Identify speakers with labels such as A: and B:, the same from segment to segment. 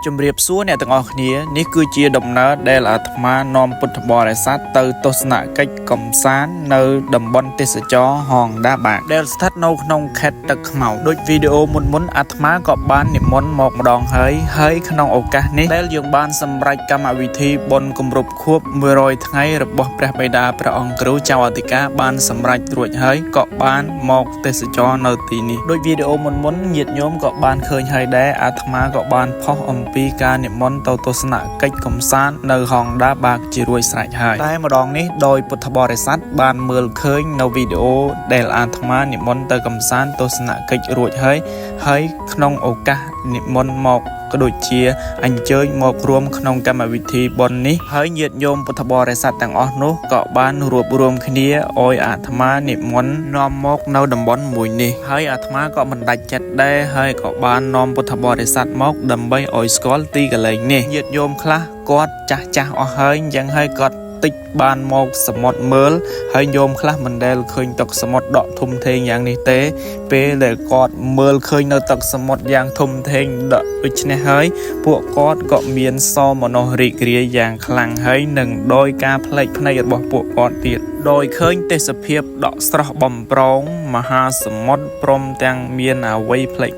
A: ជំរាបសួរអ្នកទាំងអស់គ្នានេះគឺជាដំណើរដែលអាត្មានាំពុទ្ធបរិស័ទទៅទស្សនកិច្ចកំសាន្តនៅតំបន់ទេសចរណ៍ហងដាបាកដែលស្ថិតនៅក្នុងខេត្តទឹកខ្មៅដូចវីដេអូមុនអាត្មាក៏បាននិមន្តមកម្ដងហើយក្នុងឱកាសនេះដែលយើងបានសម្រេចកម្មវិធីបុណ្យគម្រប់ខួប100ថ្ងៃរបស់ព្រះបិតាព្រះអង្គគ្រូចៅអធិការបានសម្រេចរួចហើយក៏បានមកទេសចរណ៍នៅទីនេះដូចវីដេអូមុនញាតិញោមក៏បានឃើញហើយដែរអាត្មាក៏បានផុសអំពីការនិមន្តទៅទស្សនកិច្ចកំសាន្តនៅហងដាបាកជារួចស្រេចហើយតែម្ដងនេះដោយពុទ្ធបរិស័ទបានមើលឃើញនៅវីដេអូដែលអាត្មានិមន្តទៅកំសាន្តទស្សនកិច្ចរួចហើយក្នុងឱកាសនិមន្តមកក៏ដូចជាអញ្ជើញមករួមក្នុងកម្មវិធីបុណ្យនេះហើយញាតិញោមពុទ្ធបរិស័ទទាំងអស់នោះក៏បានរួបរวมគ្នាអោយអាត្មានិមន្តនាំមកនៅតំបន់មួយនេះហើយអាត្មាក៏មិនដាច់ចិត្តដែរហើយក៏បាននាំពុទ្ធបរិស័ទមកដើម្បីអោយស្គាល់ទីកន្លែងនេះញាតិញោមខ្លះគាត់ចាស់អស់ហើយអញ្ចឹងហើយគាត់តិចបានមកសមុទ្រមើលហើយញោមខ្លះមិនដែលឃើញទឹកសមុទ្រដក់ធំធេងយ៉ាងនេះទេពេលដែលគាត់មើលឃើញនៅទឹកសមុទ្រយ៉ាងធំធេងដក់ដូច្នេះហើយពួកគាត់ក៏មានសោមនស្សរីករាយយ៉ាងខ្លាំងហើយនឹងដោយការផ្លេចភ្នែករបស់ពួកគាត់ទៀតដោយឃើញទេសភាពដក់ស្រស់បំប្រងមហាសមុទ្រព្រមទាំងមានអ្វីប្លែក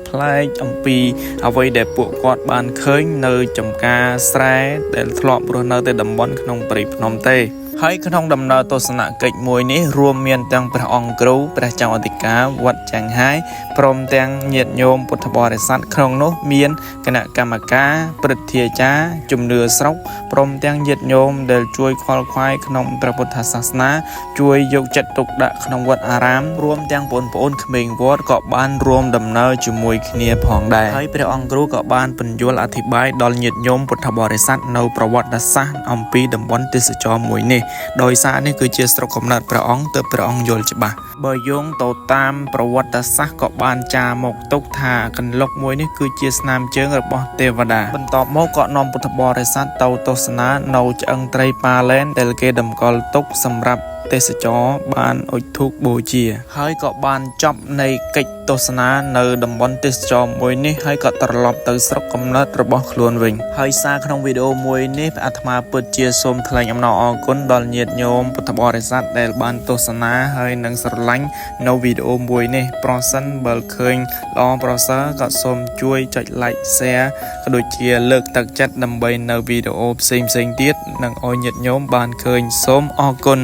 A: អំពីអ្វីដែលពួកគាត់បានឃើញនៅចំការស្រែដែលធ្លាប់រស់នៅតែតំបន់ក្នុងព្រៃភ្នំទេហើយក្នុងដំណើរទស្សនកិច្ចមួយនេះរួមមានទាំងព្រះអង្គគ្រូព្រះចៅអធិការវត្តចាងហាយព្រមទាំងញាតិញោមពុទ្ធបរិស័ទក្នុងនោះមានគណៈកម្មការព្រឹទ្ធាចារ្យជំនឿស្រុកព្រមទាំងញាតិញោមដែលជួយខ្វល់ខ្វាយក្នុងព្រះពុទ្ធសាសនាជួយយកចិត្តទុកដាក់ក្នុងវត្តអារាមរួមទាំងបងប្អូនក្មេងវត្តក៏បានរួមដំណើរជាមួយគ្នាផងដែរហើយព្រះអង្គគ្រូក៏បានពន្យល់អធិប្បាយដល់ញាតិញោមពុទ្ធបរិស័ទនៅប្រវត្តិសាស្ត្រអំពីតំបន់ទេសចរណ៍មួយនេះដោយសារនេះគឺជាស្រុកកំណើតព្រះអង្គទើបព្រះអង្គយល់ច្បាស់បើយោងទៅតាមប្រវត្តិសាស្ត្រក៏បានចារមកទុកថាកន្លុកមួយនេះគឺជាស្នាមជើងរបស់ទេវតាបន្ទាប់មកក៏នាំពុទ្ធបរិស័ទទៅទស្សនានៅឆ្អឹងត្រីប៉ាឡែនដែលគេតម្កល់ទុកសម្រាប់ទេសចរបានអុជធូបបូជាហើយក៏បានចប់នៃកិច្ចទស្សនានៅតំបន់ទេសចរមួយនេះហើយក៏ត្រឡប់ទៅស្រុកកំណើតរបស់ខ្លួនវិញហើយសារក្នុងវីដេអូមួយនេះអាត្មាពិតជាសូមថ្លែងអំណរអគុណដល់ញាតិញោមពុទ្ធបរិស័ទដែលបានទស្សនាហើយនិងស្រឡាញ់នៅវីដេអូមួយនេះប្រសិនបើឃើញល្អប្រសើរក៏សូមជួយចុច like share ក៏ដូចជាលើកទឹកចិត្តដើម្បីនៅវីដេអូផ្សេងទៀតនិងឲ្យញាតិញោមបានឃើញសូមអរគុណ